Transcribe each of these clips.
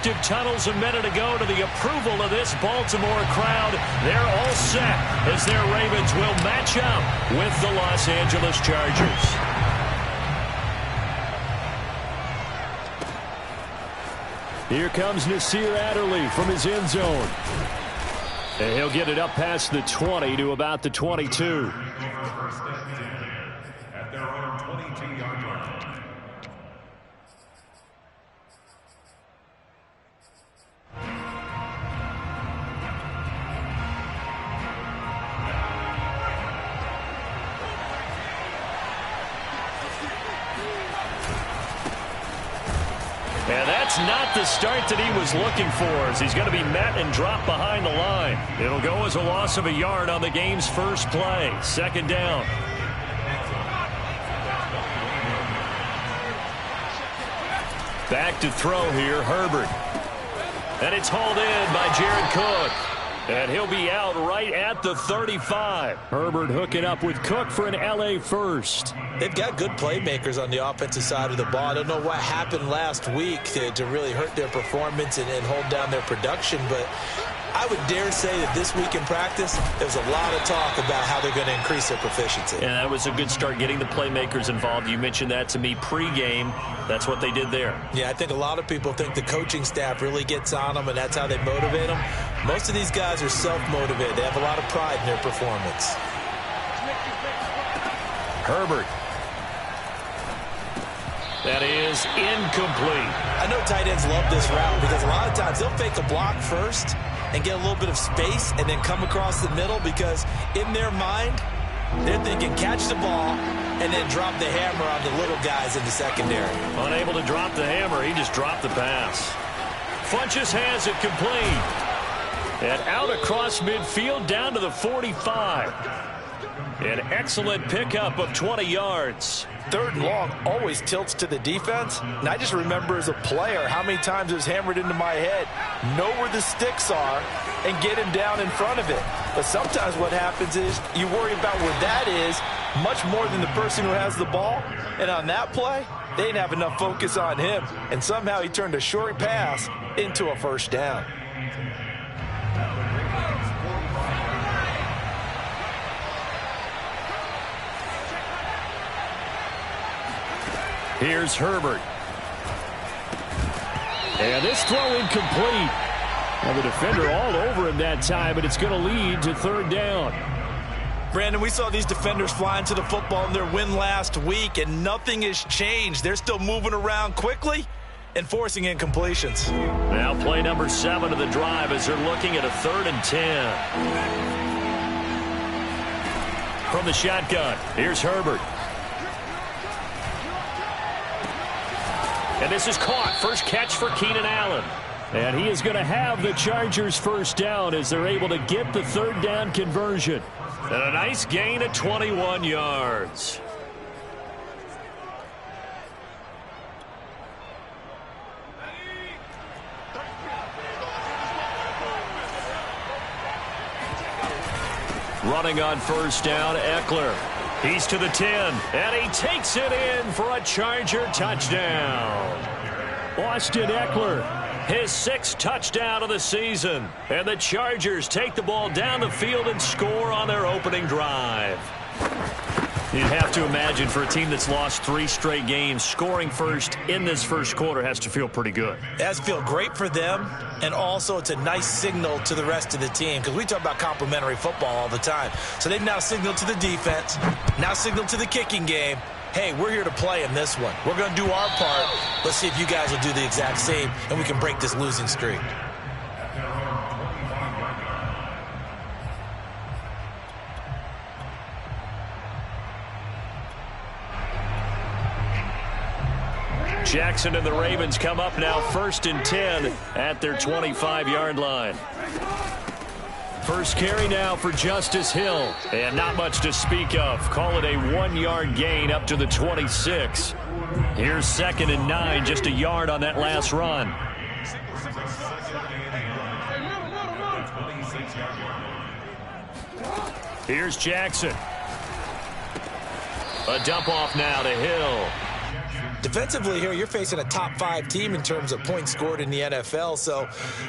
respective tunnels a minute ago to the approval of this Baltimore crowd. They're all set as their Ravens will match up with the Los Angeles Chargers. Here comes Nasir Adderley from his end zone. And he'll get it up past the 20 to about the 22. At their own 22-yard line. And that's not the start that he was looking for, as he's going to be met and dropped behind the line. It'll go as a loss of a yard on the game's first play. Second down. Back to throw here, Herbert. And it's hauled in by Jared Cook. And he'll be out right at the 35. Herbert hooking up with Cook for an LA first. They've got good playmakers on the offensive side of the ball. I don't know what happened last week to really hurt their performance and hold down their production, but I would dare say that this week in practice, there's a lot of talk about how they're going to increase their proficiency. And that was a good start, getting the playmakers involved. You mentioned that to me pregame. That's what they did there. Yeah, I think a lot of people think the coaching staff really gets on them, and that's how they motivate them. Most of these guys are self-motivated. They have a lot of pride in their performance. Herbert. That is incomplete. I know tight ends love this route because a lot of times they'll fake a block first and get a little bit of space and then come across the middle, because in their mind, they're thinking catch the ball and then drop the hammer on the little guys in the secondary. Unable to drop the hammer, he just dropped the pass. Funches has it complete. And out across midfield down to the 45. An excellent pickup of 20 yards. Third and long always tilts to the defense. And I just remember as a player how many times it was hammered into my head. Know where the sticks are and get him down in front of it. But sometimes what happens is you worry about where that is much more than the person who has the ball. And on that play, they didn't have enough focus on him. And somehow he turned a short pass into a first down. Here's Herbert. And this throw incomplete. Well, the defender all over him that time, but it's going to lead to third down. Brandon, we saw these defenders flying to the football in their win last week, and nothing has changed. They're still moving around quickly and forcing incompletions. Now play number 7 of the drive as they're looking at a 3rd and 10. From the shotgun, here's Herbert. And this is caught. First catch for Keenan Allen. And he is going to have the Chargers first down as they're able to get the third down conversion. And a nice gain of 21 yards. Running on first down, Eckler. He's to the 10, and he takes it in for a Charger touchdown. Austin Eckler, his 6th touchdown of the season. And the Chargers take the ball down the field and score on their opening drive. You'd have to imagine for a team that's lost 3 straight games, scoring first in this first quarter has to feel pretty good. It has to feel great for them, and also it's a nice signal to the rest of the team, because we talk about complimentary football all the time. So they've now signaled to the defense, now signaled to the kicking game, hey, we're here to play in this one. We're going to do our part. Let's see if you guys will do the exact same, and we can break this losing streak. Jackson and the Ravens come up now 1st and 10 at their 25-yard line. First carry now for Justice Hill. And not much to speak of. Call it a 1-yard gain up to the 26. Here's 2nd and 9, just a yard on that last run. Here's Jackson. A dump off now to Hill. Defensively here, you're facing a top 5 team in terms of points scored in the NFL. So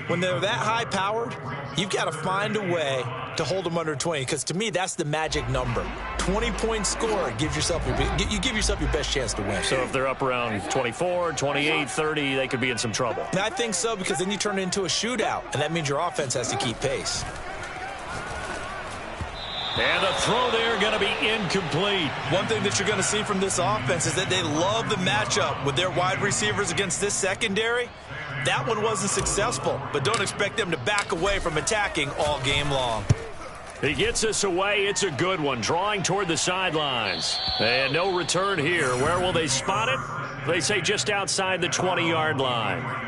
when they're that high-powered, you've got to find a way to hold them under 20, because to me, that's the magic number. 20-point score gives yourself you give yourself your best chance to win. So if they're up around 24, 28, 30, they could be in some trouble. And I think so, because then you turn it into a shootout, and that means your offense has to keep pace. And the throw there going to be incomplete. One thing that you're going to see from this offense is that they love the matchup with their wide receivers against this secondary. That one wasn't successful, but don't expect them to back away from attacking all game long. He gets us away. It's a good one, drawing toward the sidelines. And no return here. Where will they spot it? They say just outside the 20-yard line.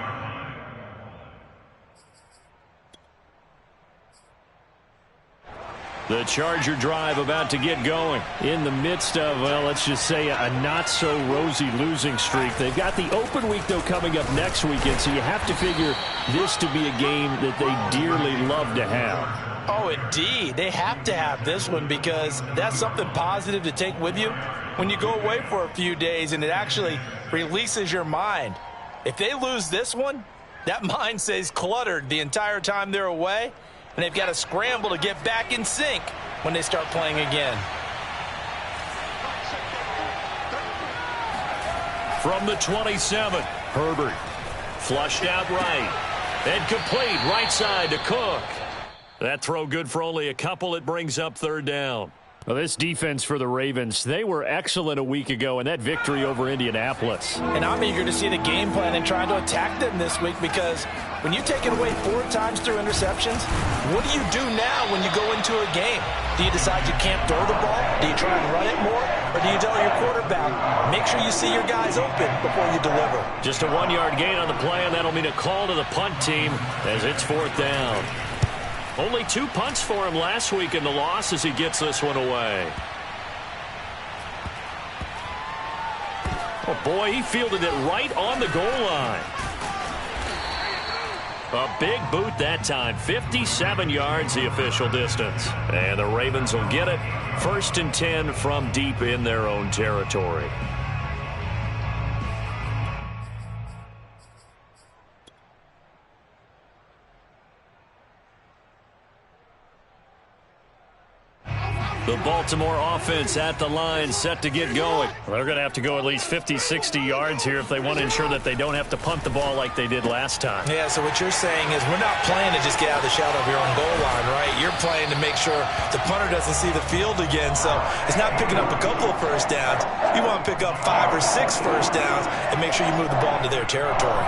The Charger drive about to get going. In the midst of, well, let's just say a not-so-rosy losing streak. They've got the open week, though, coming up next weekend, so you have to figure this to be a game that they dearly love to have. Oh, indeed. They have to have this one, because that's something positive to take with you when you go away for a few days, and it actually releases your mind. If they lose this one, that mind stays cluttered the entire time they're away, and they've got to scramble to get back in sync when they start playing again. From the 27, Herbert. Flushed out right. And complete right side to Cook. That throw good for only a couple. It brings up third down. Well, this defense for the Ravens, they were excellent a week ago in that victory over Indianapolis. And I'm eager to see the game plan and trying to attack them this week, because when you take it away 4 times through interceptions, what do you do now when you go into a game? Do you decide you can't throw the ball? Do you try and run it more? Or do you tell your quarterback, make sure you see your guys open before you deliver? Just a 1-yard gain on the play, and that'll mean a call to the punt team as it's fourth down. Only 2 punts for him last week in the loss as he gets this one away. Oh, boy, he fielded it right on the goal line. A big boot that time. 57 yards the official distance. And the Ravens will get it. 1st and 10 from deep in their own territory. The Baltimore offense at the line, set to get going. They're going to have to go at least 50, 60 yards here if they want to ensure that they don't have to punt the ball like they did last time. Yeah, so what you're saying is we're not playing to just get out of the shadow of your own goal line, right? You're playing to make sure the punter doesn't see the field again. So it's not picking up a couple of first downs. You want to pick up 5 or 6 first downs and make sure you move the ball into their territory.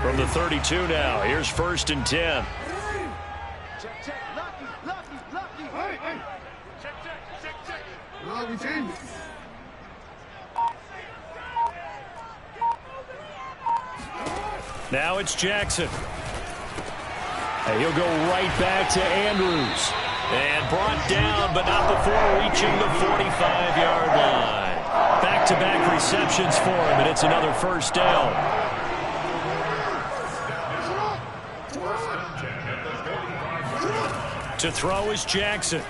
From the 32 now, here's 1st and 10. Now it's Jackson. And he'll go right back to Andrews. And brought down, but not before reaching the 45-yard line. Back-to-back receptions for him, and it's another first down. To throw is Jackson.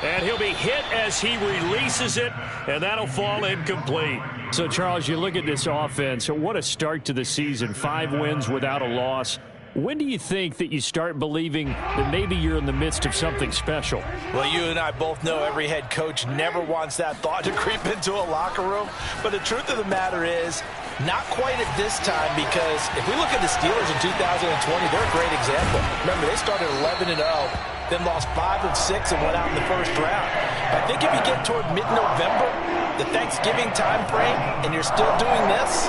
And he'll be hit as he releases it, and that'll fall incomplete. So, Charles, you look at this offense, what a start to the season. 5 wins without a loss. When do you think that you start believing that maybe you're in the midst of something special? Well, you and I both know every head coach never wants that thought to creep into a locker room. But the truth of the matter is, not quite at this time, because if we look at the Steelers in 2020, they're a great example. Remember, they started 11-0, then lost 5 of 6 and went out in the first round. I think if you get toward mid-November, the Thanksgiving time frame, and you're still doing this,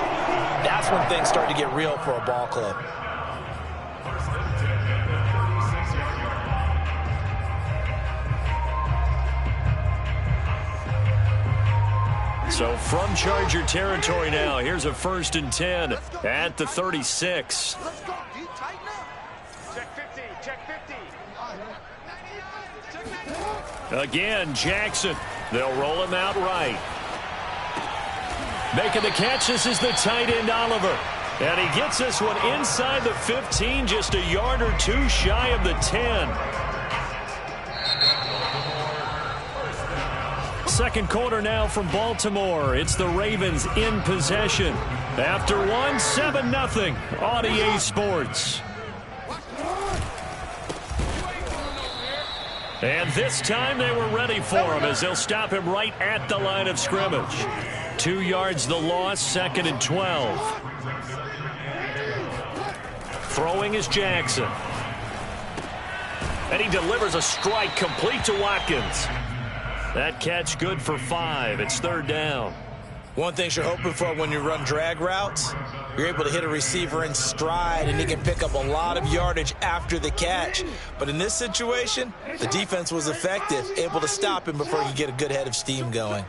that's when things start to get real for a ball club. So from Charger territory now, here's a 1st and 10 at the 36. Let's go. Do you tighten up? Check 50. Check 50. Again, Jackson. They'll roll him out right. Making the catch, this is the tight end, Oliver. And he gets this one inside the 15, just a yard or two shy of the 10. Second quarter now from Baltimore. It's the Ravens in possession. After one, 7-0 on EA Sports. And this time they were ready for him as they'll stop him right at the line of scrimmage. 2 yards the loss, 2nd and 12. Throwing is Jackson. And he delivers a strike complete to Watkins. That catch good for 5. It's 3rd down. One thing you're hoping for when you run drag routes, you're able to hit a receiver in stride and he can pick up a lot of yardage after the catch. But in this situation, the defense was effective, able to stop him before he could get a good head of steam going.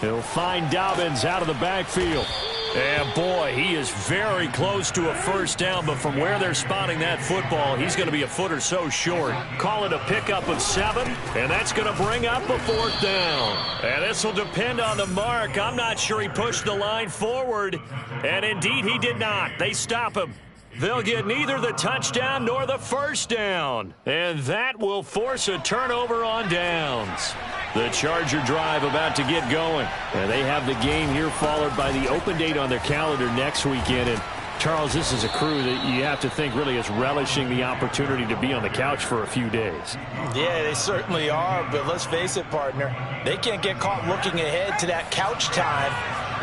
He'll find Dobbins out of the backfield. And boy, he is very close to a first down, but from where they're spotting that football, he's going to be a foot or so short. Call it a pickup of 7, and that's going to bring up a 4th down. And this will depend on the mark. I'm not sure he pushed the line forward, and indeed he did not. They stop him. They'll get neither the touchdown nor the first down, and that will force a turnover on downs. The Charger drive about to get going. And they have the game here followed by the open date on their calendar next weekend. And, Charles, this is a crew that you have to think really is relishing the opportunity to be on the couch for a few days. Yeah, they certainly are. But let's face it, partner, they can't get caught looking ahead to that couch time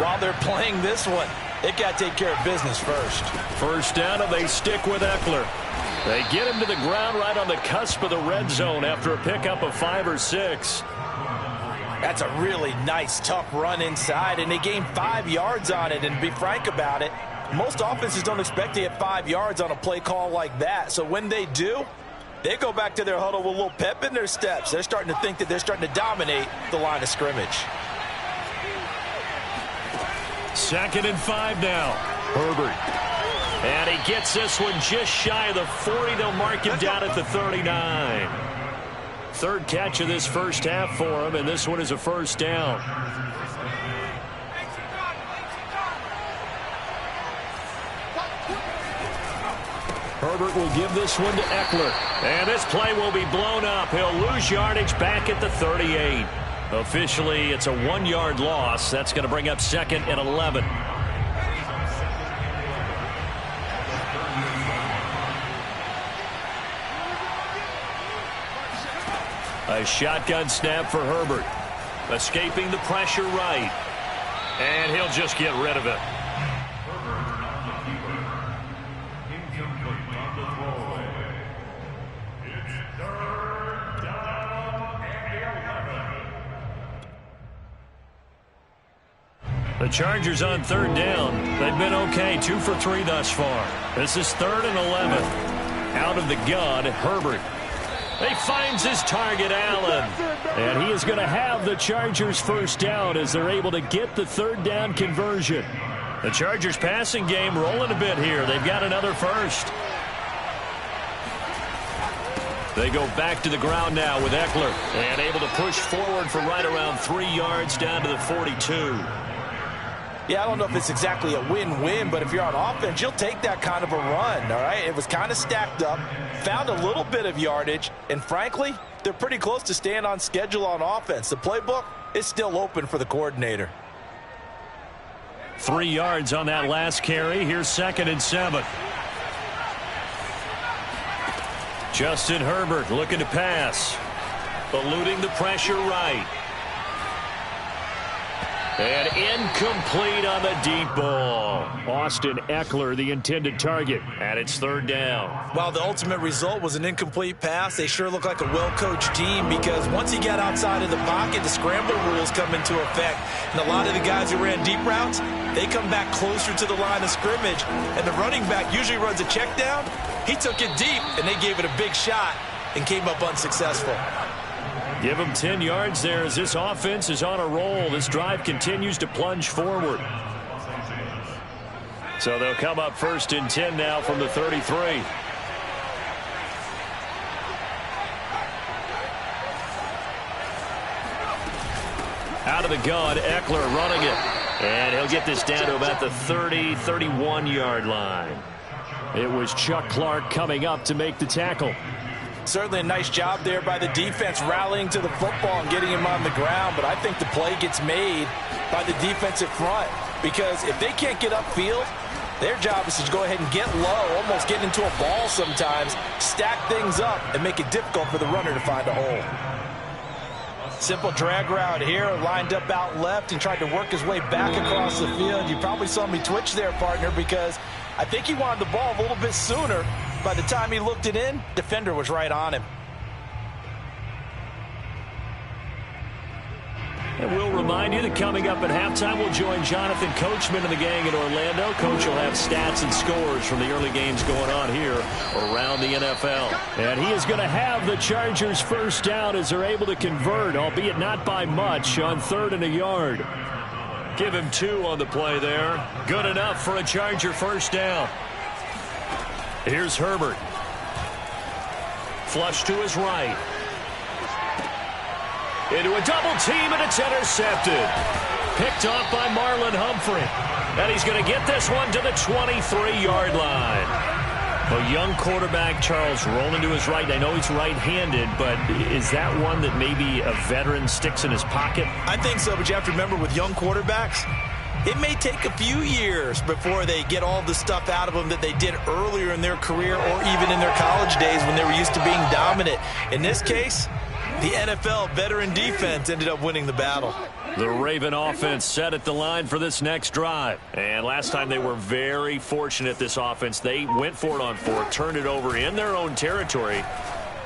while they're playing this one. They've got to take care of business first. First down, and they stick with Eckler. They get him to the ground right on the cusp of the red zone after a pickup of 5 or 6. That's a really nice, tough run inside, and they gained 5 yards on it. And to be frank about it, most offenses don't expect to get 5 yards on a play call like that. So when they do, they go back to their huddle with a little pep in their steps. They're starting to think that they're starting to dominate the line of scrimmage. 2nd and 5 now. Herbert. And he gets this one just shy of the 40. They'll mark him down at the 39. 3rd catch of this first half for him, and this one is a first down. Herbert will give this one to Eckler. And this play will be blown up. He'll lose yardage back at the 38. Officially, it's a 1-yard loss. That's going to bring up 2nd and 11. A shotgun snap for Herbert. Escaping the pressure right. And he'll just get rid of it. The Chargers on 3rd down. They've been okay, 2 for 3 thus far. This is 3rd and 11. Out of the gun, Herbert. He finds his target, Allen. And he is going to have the Chargers first down as they're able to get the 3rd down conversion. The Chargers passing game rolling a bit here. They've got another first. They go back to the ground now with Eckler. And able to push forward for right around 3 yards down to the 42. Yeah, I don't know if it's exactly a win-win, but if you're on offense, you'll take that kind of a run, all right? It was kind of stacked up, found a little bit of yardage, and frankly, they're pretty close to staying on schedule on offense. The playbook is still open for the coordinator. 3 yards on that last carry. Here's 2nd and 7. Justin Herbert looking to pass. Eluding the pressure right. And incomplete on the deep ball. Austin Eckler, the intended target, and it's 3rd down. While the ultimate result was an incomplete pass, they sure look like a well-coached team because once he got outside of the pocket, the scramble rules come into effect. And a lot of the guys who ran deep routes, they come back closer to the line of scrimmage. And the running back usually runs a check down. He took it deep, and they gave it a big shot and came up unsuccessful. Give him 10 yards there as this offense is on a roll. This drive continues to plunge forward. So they'll come up 1st and 10 now from the 33. Out of the gun, Eckler running it. And he'll get this down to about the 30, 31-yard line. It was Chuck Clark coming up to make the tackle. Certainly a nice job there by the defense rallying to the football and getting him on the ground, but I think the play gets made by the defensive front because if they can't get upfield, their job is to go ahead and get low, almost get into a ball sometimes, stack things up, and make it difficult for the runner to find a hole. Simple drag route here, lined up out left and tried to work his way back across the field. You probably saw me twitch there, partner, because I think he wanted the ball a little bit sooner. By the time he looked it in, defender was right on him. And we'll remind you that coming up at halftime, we'll join Jonathan Coachman and the gang in Orlando. Coach will have stats and scores from the early games going on here around the NFL. And he is going to have the Chargers first down as they're able to convert, albeit not by much, on 3rd and a yard. Give him 2 on the play there. Good enough for a Charger first down. Here's Herbert. Flush to his right. Into a double team, and it's intercepted. Picked off by Marlon Humphrey. And he's going to get this one to the 23-yard line. A young quarterback, Charles, rolling to his right. I know he's right-handed, but is that one that maybe a veteran sticks in his pocket? I think so, but you have to remember with young quarterbacks, it may take a few years before they get all the stuff out of them that they did earlier in their career or even in their college days when they were used to being dominant. In this case, the NFL veteran defense ended up winning the battle. The Raven offense set at the line for this next drive. And last time they were very fortunate, this offense. They went for it on 4, turned it over in their own territory,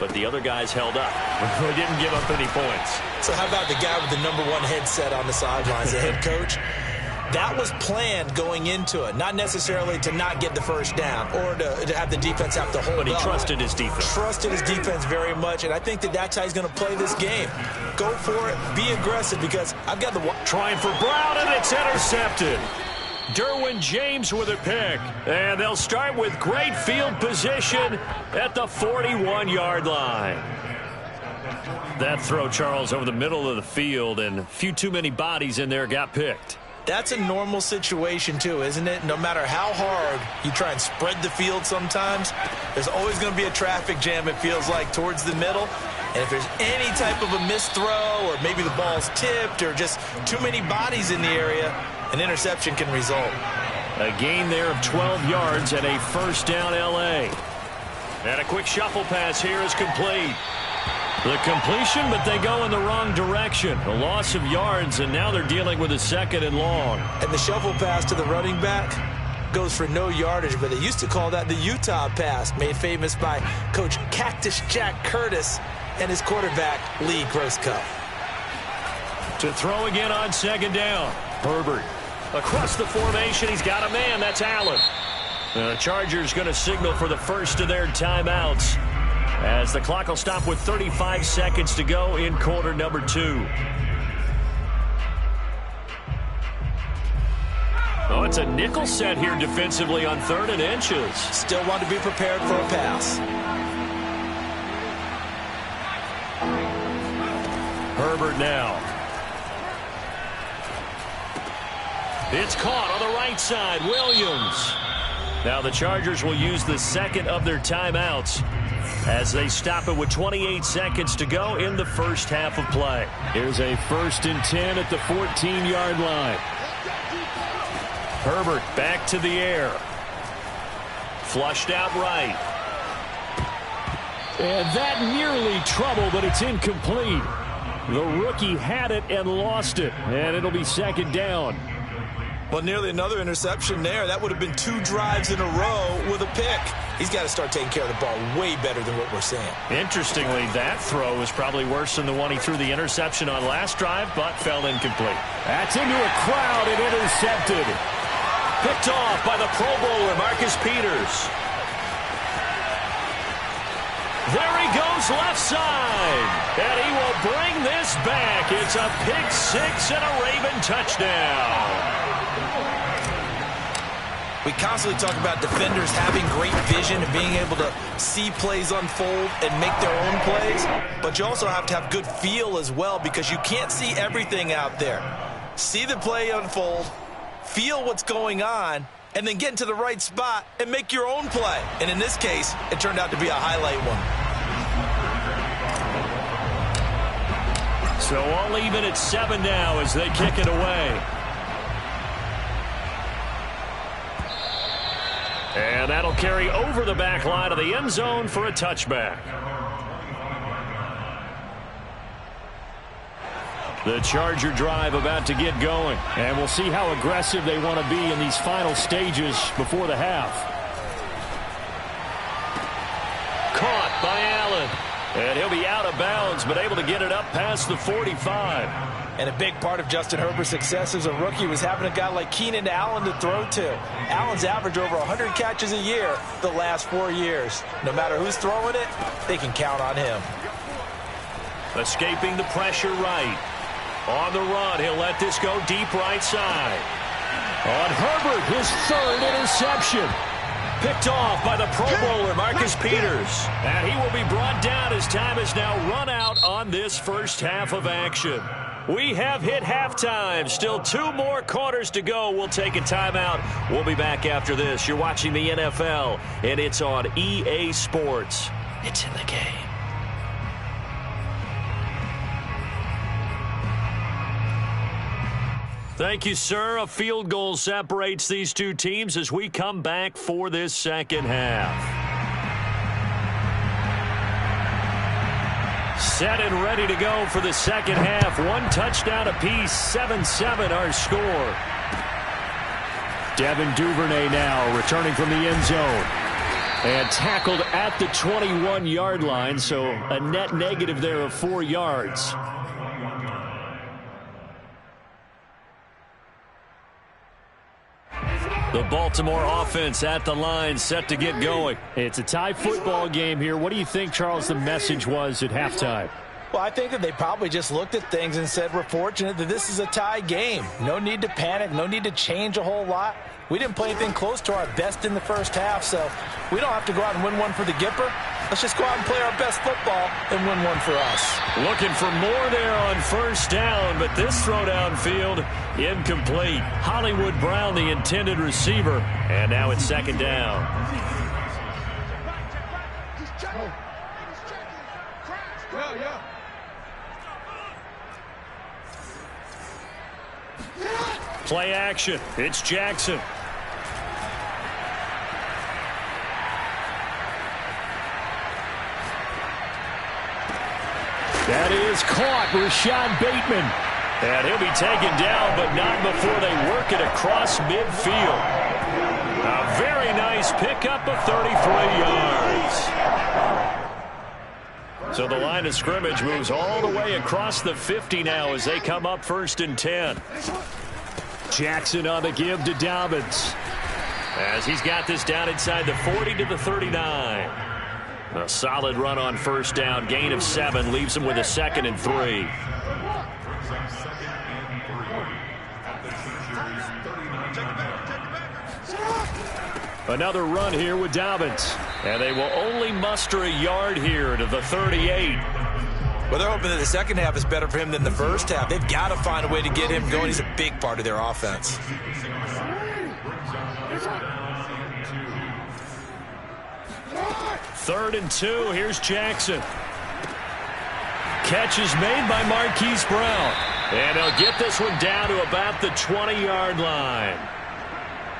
but the other guys held up. They didn't give up any points. So how about the guy with the #1 headset on the sidelines, the head coach? That was planned going into it, not necessarily to not get the first down or to have the defense have to hold up. But he trusted his defense. Trusted his defense very much, and I think that that's how he's going to play this game. Go for it, be aggressive, because I've got the... Trying for Brown, and it's intercepted. Derwin James with a pick. And they'll start with great field position at the 41-yard line. That throw, Charles, over the middle of the field, and a few too many bodies in there got picked. That's a normal situation, too, isn't it? No matter how hard you try and spread the field sometimes, there's always going to be a traffic jam, it feels like, towards the middle. And if there's any type of a missed throw or maybe the ball's tipped or just too many bodies in the area, an interception can result. A gain there of 12 yards and a first down L.A. And a quick shuffle pass here is complete. The completion, but they go in the wrong direction. A loss of yards, and now they're dealing with a 2nd and long. And the shuffle pass to the running back goes for no yardage, but they used to call that the Utah pass, made famous by Coach Cactus Jack Curtis and his quarterback, Lee Grosskopf. To throw again on 2nd down. Herbert across the formation. He's got a man. That's Allen. The Chargers going to signal for the first of their timeouts, as the clock will stop with 35 seconds to go in quarter number 2. Oh, it's a nickel set here defensively on 3rd and inches. Still want to be prepared for a pass. Herbert now. It's caught on the right side. Williams. Now the Chargers will use the second of their timeouts as they stop it with 28 seconds to go in the first half of play. Here's a 1st and 10 at the 14-yard line. Herbert back to the air. Flushed out right. And that nearly trouble, but it's incomplete. The rookie had it and lost it, and it'll be 2nd down. Well, nearly another interception there. That would have been 2 drives in a row with a pick. He's got to start taking care of the ball way better than what we're seeing. Interestingly, that throw was probably worse than the one he threw the interception on last drive, but fell incomplete. That's into a crowd and intercepted. Picked off by the Pro Bowler, Marcus Peters. There he goes left side. And he will bring this back. It's a pick 6 and a Raven touchdown. We constantly talk about defenders having great vision and being able to see plays unfold and make their own plays, but you also have to have good feel as well because you can't see everything out there. See the play unfold, feel what's going on, and then get into the right spot and make your own play. And in this case, it turned out to be a highlight one. So all even at 7 now as they kick it away. And that'll carry over the back line of the end zone for a touchback. The Charger drive about to get going. And we'll see how aggressive they want to be in these final stages before the half. Caught by Allen. And he'll be out of bounds, but able to get it up past the 45. And a big part of Justin Herbert's success as a rookie was having a guy like Keenan Allen to throw to. Allen's averaged over 100 catches a year the last 4 years. No matter who's throwing it, they can count on him. Escaping the pressure right. On the run, he'll let this go deep right side. On Herbert, his third interception. Picked off by the Pro Bowler, Marcus Peters. And he will be brought down as time is now run out on this first half of action. We have hit halftime. Still 2 more quarters to go. We'll take a timeout. We'll be back after this. You're watching the NFL, and it's on EA Sports. It's in the game. Thank you, sir. A field goal separates these two teams as we come back for this second half. Set and ready to go for the second half. 1 touchdown apiece, 7-7 our score. Devin Duvernay now returning from the end zone. And tackled at the 21-yard line, so a net negative there of 4 yards. The Baltimore offense at the line, set to get going. It's a tie football game here. What do you think, Charles, the message was at halftime? Well, I think that they probably just looked at things and said, we're fortunate that this is a tie game. No need to panic, no need to change a whole lot. We didn't play anything close to our best in the first half, so we don't have to go out and win one for the Gipper. Let's just go out and play our best football and win one for us. Looking for more there on first down, but this throw downfield incomplete. Hollywood Brown, the intended receiver, and now it's second down. Play action. It's Jackson. That is caught. Rashad Bateman. And he'll be taken down, but not before they work it across midfield. A very nice pickup of 33 yards. So the line of scrimmage moves all the way across the 50 now as they come up 1st and 10. Jackson on the give to Dobbins. As he's got this down inside the 40 to the 39. A solid run on first down. Gain of 7 leaves him with a 2nd and 3. Another run here with Dobbins. And they will only muster a yard here to the 38. Well, they're hoping that the second half is better for him than the first half. They've got to find a way to get him going. He's a big part of their offense. Third and 2. Here's Jackson. Catch is made by Marquise Brown. And he'll get this one down to about the 20-yard line.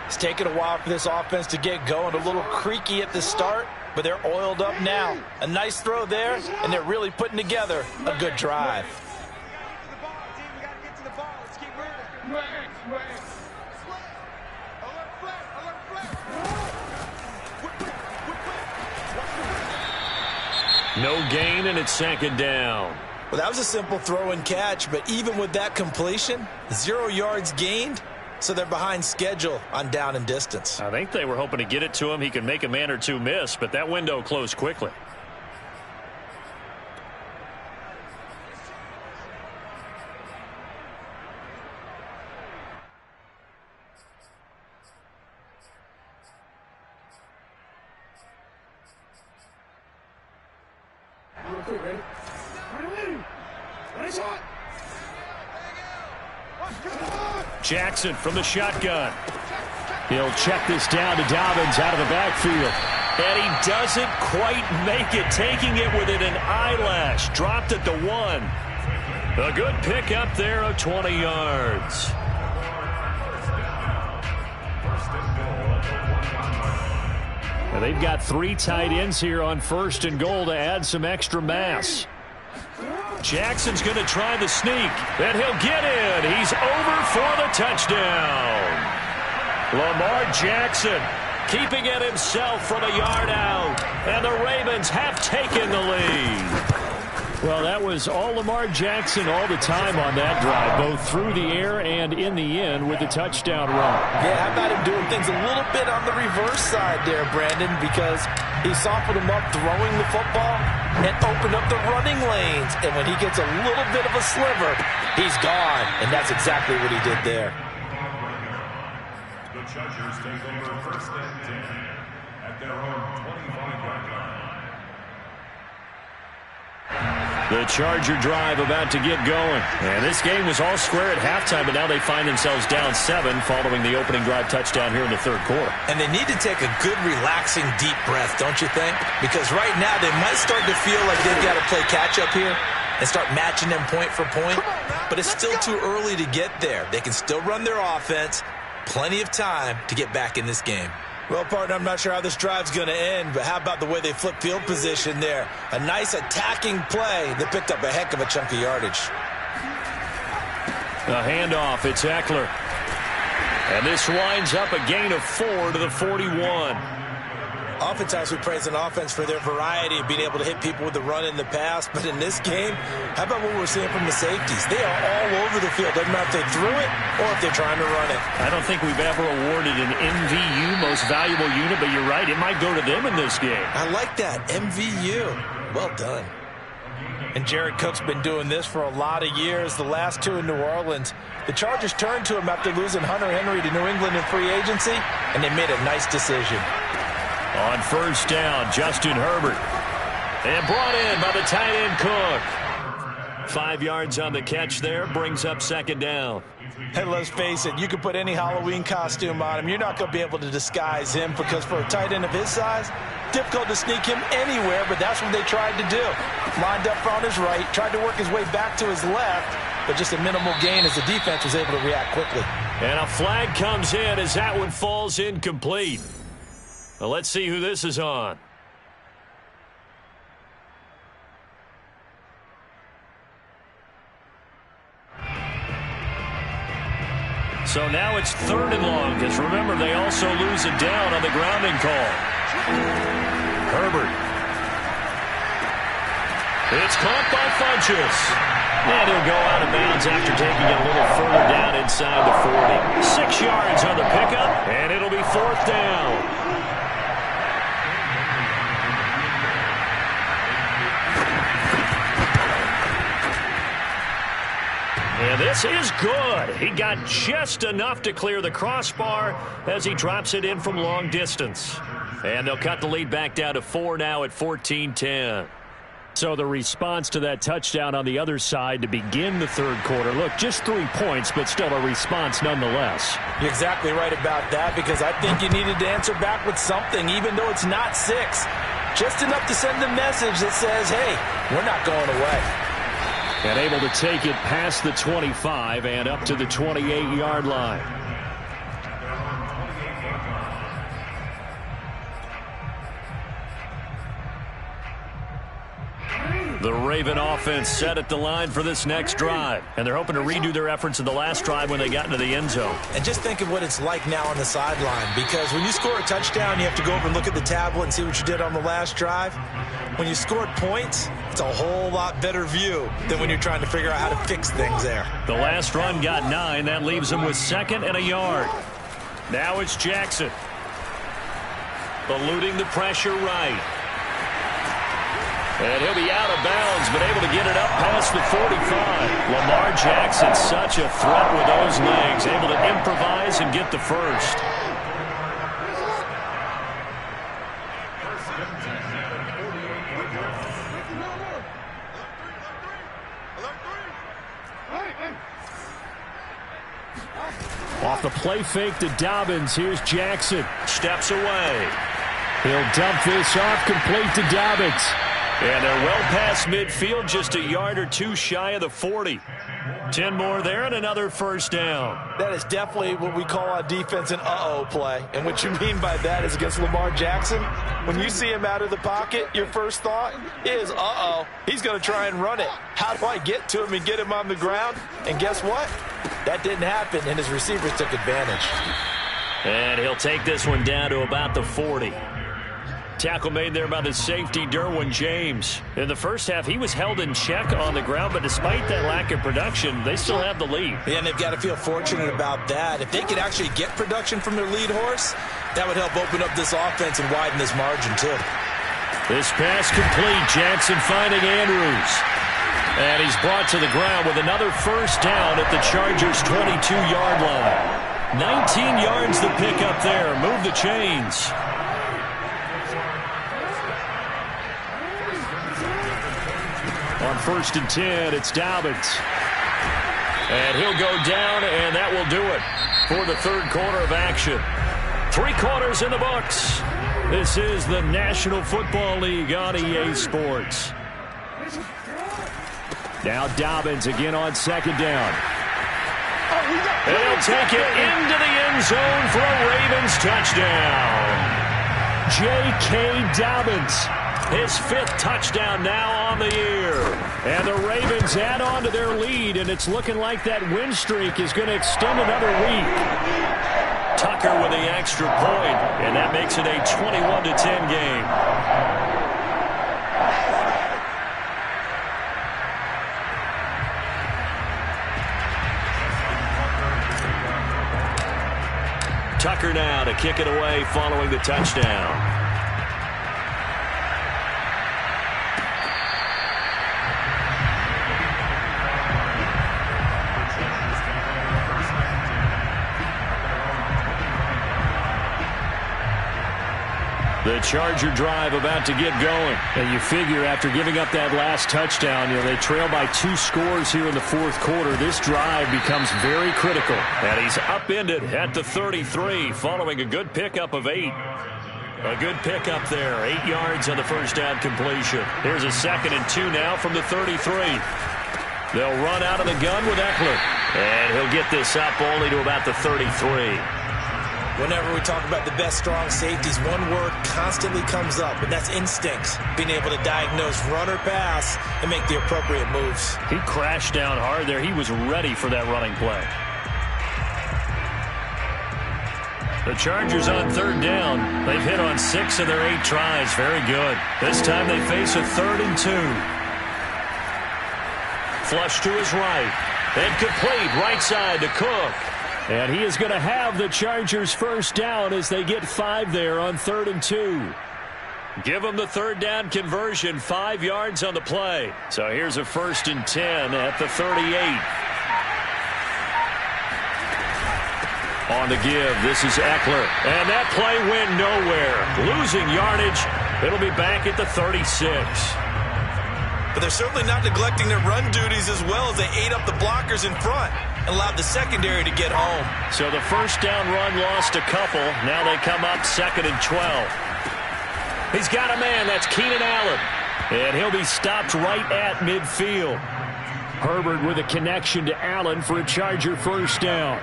It's taken a while for this offense to get going. A little creaky at the start, but they're oiled up now. A nice throw there, and they're really putting together a good drive. No gain, and it's second down. Well, that was a simple throw and catch, but even with that completion, 0 yards gained, so they're behind schedule on down and distance. I think they were hoping to get it to him. He could make a man or two miss, but that window closed quickly. Jackson from the shotgun. He'll check this down to Dobbins out of the backfield. And he doesn't quite make it, taking it within an eyelash. Dropped at the 1. A good pick up there of 20 yards. Now they've got 3 tight ends here on 1st and goal to add some extra mass. Jackson's going to try the sneak, and he'll get in. He's over for the touchdown. Lamar Jackson keeping it himself from a yard out, and the Ravens have taken the lead. Well, that was all Lamar Jackson all the time on that drive, both through the air and in the end with the touchdown run. Yeah, how about him doing things a little bit on the reverse side there, Brandon, because he softened him up throwing the football and opened up the running lanes. And when he gets a little bit of a sliver, he's gone. And that's exactly what he did there. The Chargers take over 1st and 10 at their own 25-yard line. The Charger drive about to get going. And this game was all square at halftime, but now they find themselves down 7 following the opening drive touchdown here in the 3rd quarter. And they need to take a good, relaxing, deep breath, don't you think? Because right now they might start to feel like they've got to play catch-up here and start matching them point for point. But it's still too early to get there. They can still run their offense. Plenty of time to get back in this game. Well, partner, I'm not sure how this drive's going to end, but how about the way they flip field position there? A nice attacking play that picked up a heck of a chunk of yardage. A handoff, it's Eckler. And this winds up a gain of 4 to the 41. Oftentimes we praise an offense for their variety of being able to hit people with the run in the pass, but in this game, how about what we're seeing from the safeties? They are all over the field. Doesn't matter if they threw it or if they're trying to run it. I don't think we've ever awarded an MVU, most valuable unit, but you're right, it might go to them in this game. I like that, MVU. Well done. And Jared Cook's been doing this for a lot of years, the last 2 in New Orleans. The Chargers turned to him after losing Hunter Henry to New England in free agency, and they made a nice decision. On 1st down, Justin Herbert. And brought in by the tight end Cook. 5 yards on the catch there, brings up 2nd down. Hey, let's face it, you can put any Halloween costume on him. You're not going to be able to disguise him because for a tight end of his size, difficult to sneak him anywhere, but that's what they tried to do. Lined up on his right, tried to work his way back to his left, but just a minimal gain as the defense was able to react quickly. And a flag comes in as that one falls incomplete. Well, let's see who this is on. So now it's 3rd and long, because remember, they also lose it down on the grounding call. Herbert. It's caught by Funchess. And he'll go out of bounds after taking it a little further down inside the 40. 6 yards on the pickup, and it'll be 4th down. And this is good. He got just enough to clear the crossbar as he drops it in from long distance. And they'll cut the lead back down to 4 now at 14-10. So the response to that touchdown on the other side to begin the 3rd quarter. Look, just 3 points, but still a response nonetheless. You're exactly right about that, because I think you needed to answer back with something, even though it's not 6. Just enough to send a message that says, hey, we're not going away. And able to take it past the 25 and up to the 28-yard line. The Raven offense set at the line for this next drive. And they're hoping to redo their efforts in the last drive when they got into the end zone. And just think of what it's like now on the sideline, because when you score a touchdown, you have to go over and look at the tablet and see what you did on the last drive. When you scored points, it's a whole lot better view than when you're trying to figure out how to fix things there. The last run got 9. That leaves them with 2nd and a yard. Now it's Jackson. Eluding the pressure right. And he'll be out of bounds, but able to get it up past the 45. Lamar Jackson, such a threat with those legs, able to improvise and get the first. Off the play fake to Dobbins. Here's Jackson. Steps away. He'll dump this off, complete to Dobbins. And they're well past midfield, just a yard or two shy of the 40. 10 more there and another first down. That is definitely what we call on defense an uh-oh play. And what you mean by that is against Lamar Jackson, when you see him out of the pocket, your first thought is, uh-oh, he's going to try and run it. How do I get to him and get him on the ground? And guess what? That didn't happen, and his receivers took advantage. And he'll take this one down to about the 40. Tackle made there by the safety, Derwin James. In the first half, he was held in check on the ground, but despite that lack of production, they still have the lead. Yeah, and they've got to feel fortunate about that. If they could actually get production from their lead horse, that would help open up this offense and widen this margin, too. This pass complete. Jackson finding Andrews. And he's brought to the ground with another first down at the Chargers' 22-yard line. 19 yards to pick up there. Move the chains. On 1st and 10, it's Dobbins. And he'll go down, and that will do it for the third quarter of action. 3 quarters in the books. This is the National Football League on EA Sports. Now Dobbins again on 2nd down. And he'll take it into the end zone for a Ravens touchdown. J.K. Dobbins. His 5th touchdown now on the year. And the Ravens add on to their lead, and it's looking like that win streak is going to extend another week. Tucker with the extra point, and that makes it a 21-10 game. Tucker now to kick it away following the touchdown. The Charger drive about to get going. And you figure after giving up that last touchdown, they trail by 2 scores here in the 4th quarter. This drive becomes very critical. And he's upended at the 33 following a good pickup of 8. A good pickup there. 8 yards on the first down completion. Here's a 2nd and 2 now from the 33. They'll run out of the gun with Eckler. And he'll get this up only to about the 33. Whenever we talk about the best strong safeties, one word constantly comes up, and that's instincts. Being able to diagnose run or pass and make the appropriate moves. He crashed down hard there. He was ready for that running play. The Chargers on 3rd down. They've hit on 6 of their 8 tries. Very good. This time they face a 3rd and 2. Flush to his right. And complete right side to Cook. And he is going to have the Chargers first down as they get 5 there on 3rd and 2. Give them the 3rd down conversion, 5 yards on the play. So here's a 1st and 10 at the 38. On the give, this is Eckler. And that play went nowhere. Losing yardage. It'll be back at the 36. But they're certainly not neglecting their run duties as well as they ate up the blockers in front and allowed the secondary to get home. So the first down run lost a couple. Now they come up 2nd and 12. He's got a man. That's Keenan Allen. And he'll be stopped right at midfield. Herbert with a connection to Allen for a Charger first down.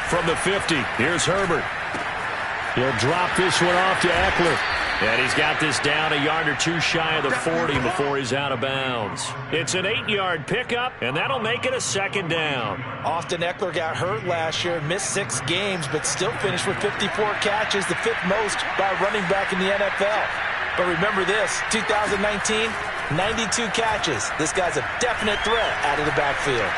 From the 50, here's Herbert. He'll drop this one off to Eckler. And he's got this down a yard or 2 shy of the 40 before he's out of bounds. It's an 8-yard pickup, and that'll make it a 2nd down. Austin Eckler got hurt last year, missed 6 games, but still finished with 54 catches, the 5th most by a running back in the NFL. But remember this, 2019, 92 catches. This guy's a definite threat out of the backfield.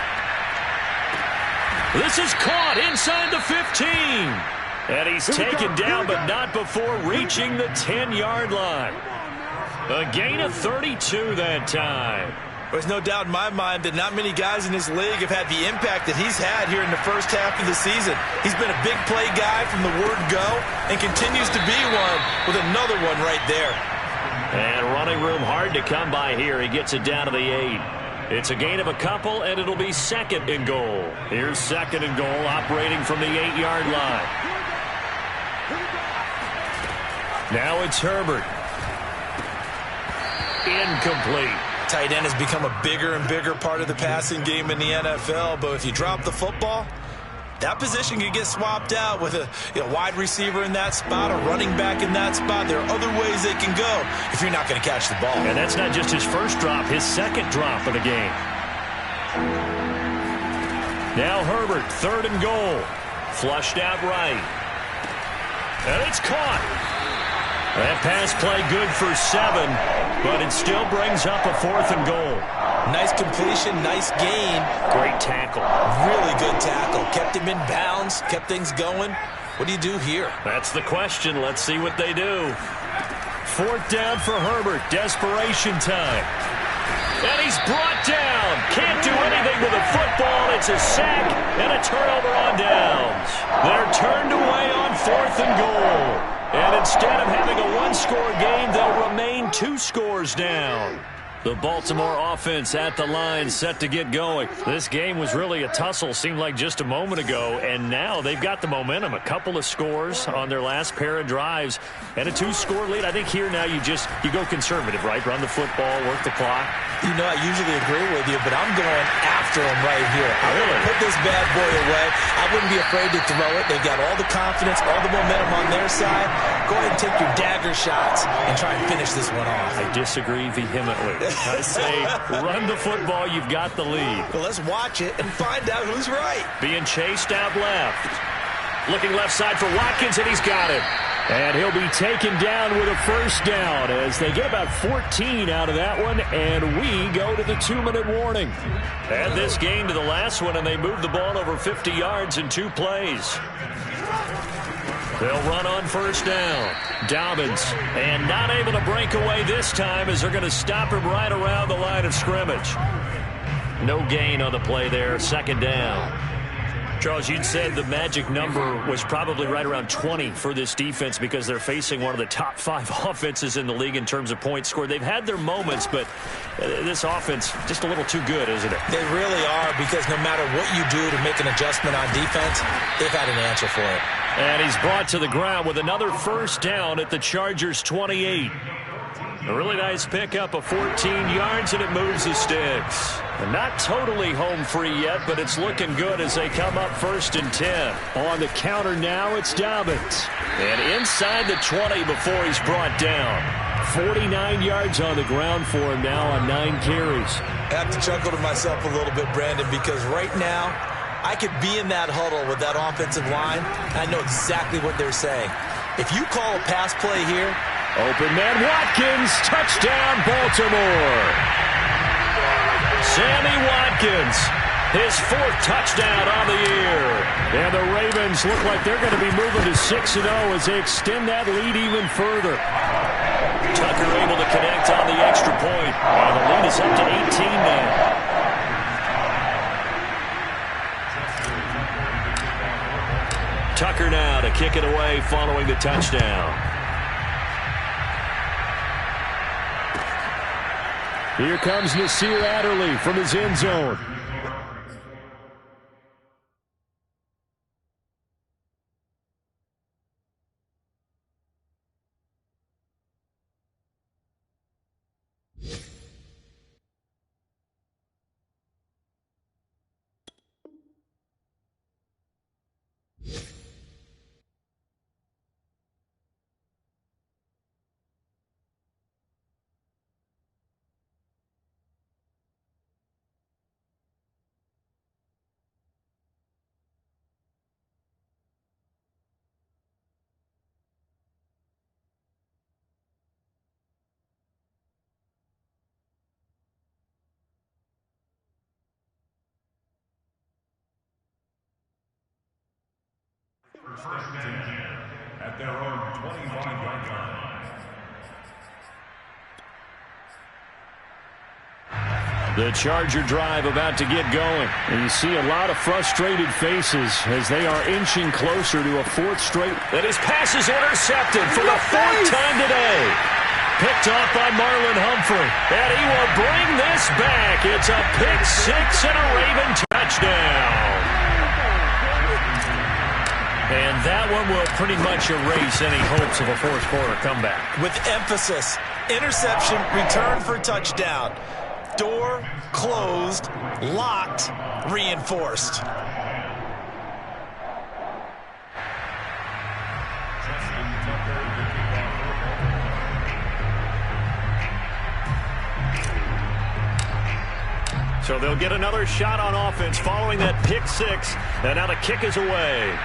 This is caught inside the 15. And he's taken down, but not before reaching the 10-yard line. A gain of 32 that time. There's no doubt in my mind that not many guys in this league have had the impact that he's had here in the first half of the season. He's been a big play guy from the word go and continues to be one with another one right there. And running room hard to come by here. He gets it down to the 8. It's a gain of a couple, and it'll be second and goal. Here's second and goal, operating from the 8-yard line. Now it's Herbert. Incomplete. Tight end has become a bigger and bigger part of the passing game in the NFL, but if you drop the football, that position can get swapped out with a wide receiver in that spot, a running back in that spot. There are other ways they can go if you're not going to catch the ball. And that's not just his first drop, his second drop of the game. Now Herbert, third and goal. Flushed out right. And it's caught. That pass play good for 7, but it still brings up a fourth and goal. Nice completion, nice gain. Great tackle. Really good tackle. Kept him in bounds, kept things going. What do you do here? That's the question. Let's see what they do. Fourth down for Herbert. Desperation time. And he's brought down. Can't do anything with a football. It's a sack and a turnover on downs. They're turned away on fourth and goal. And instead of having a one-score game, they'll remain 2 scores down. The Baltimore offense at the line, set to get going. This game was really a tussle, seemed like just a moment ago, and now they've got the momentum. A couple of scores on their last pair of drives, and a 2-score lead. I think here now you go conservative, right? Run the football, work the clock. You know, I usually agree with you, but I'm going after him right here. I want to put this bad boy away. I wouldn't be afraid to throw it. They've got all the confidence, all the momentum on their side. Go ahead and take your dagger shots and try and finish this one off. I disagree vehemently. I say run the football, you've got the lead. Well, let's watch it and find out who's right. Being chased out left. Looking left side for Watkins, and he's got it. And he'll be taken down with a first down as they get about 14 out of that one, and we go to the 2-minute warning. Add this game to the last one, and they move the ball over 50 yards in 2 plays. They'll run on first down. Dobbins, and not able to break away this time as they're going to stop him right around the line of scrimmage. No gain on the play there, second down. Charles, you'd said the magic number was probably right around 20 for this defense because they're facing one of the top 5 offenses in the league in terms of points scored. They've had their moments, but this offense just a little too good, isn't it? They really are, because no matter what you do to make an adjustment on defense, they've had an answer for it. And he's brought to the ground with another first down at the Chargers' 28. A really nice pickup of 14 yards, and it moves the sticks. And not totally home free yet, but it's looking good as they come up first and 10. On the counter now, it's Dobbins. And inside the 20 before he's brought down. 49 yards on the ground for him now on 9 carries. I have to chuckle to myself a little bit, Brandon, because right now I could be in that huddle with that offensive line, and I know exactly what they're saying. If you call a pass play here, open man Watkins, touchdown Baltimore. Sammy Watkins, his 4th touchdown on the year. And the Ravens look like they're going to be moving to 6-0 as they extend that lead even further. Tucker able to connect on the extra point. And the lead is up to 18 now. Tucker now to kick it away following the touchdown. Here comes Nasir Adderley from his end zone. First and 10 at their own 25-yard line. The Charger drive about to get going. And you see a lot of frustrated faces as they are inching closer to a 4th straight. And his pass is intercepted for the 4th time today. picked off by Marlon Humphrey. And he will bring this back. It's a pick six and a Raven touchdown. And that one will pretty much erase any hopes of a fourth quarter comeback. With emphasis, interception, return for touchdown. Door closed, locked, reinforced. So they'll get another shot on offense following that pick six. And now the kick is away.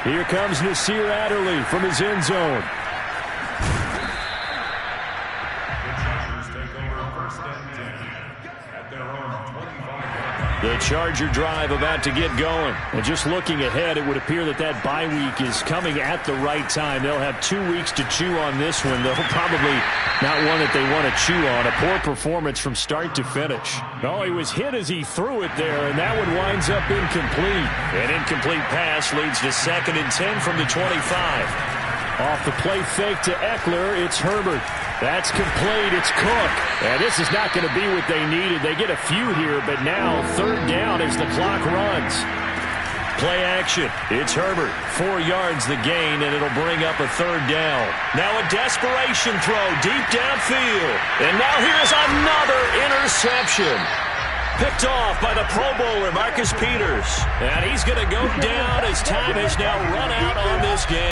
Here comes Nasir Adderley from his end zone. The Charger drive about to get going. And just looking ahead, it would appear that that bye week is coming at the right time. They'll have 2 weeks to chew on this one. They'll probably not one that they want to chew on. A poor performance from start to finish. Oh, he was hit as he threw it there, and that one winds up incomplete. An incomplete pass leads to 2nd and 10 from the 25. Off the play fake to Eckler, it's Herbert. That's complete. It's Cook. And this is not going to be what they needed. They get a few here, but now 3rd down as the clock runs. Play action. It's Herbert. 4 yards the gain, and it'll bring up a 3rd down. Now a desperation throw deep downfield. And now here's another interception. Picked off by the Pro Bowler, Marcus Peters. And he's going to go down as time has now run out on this game.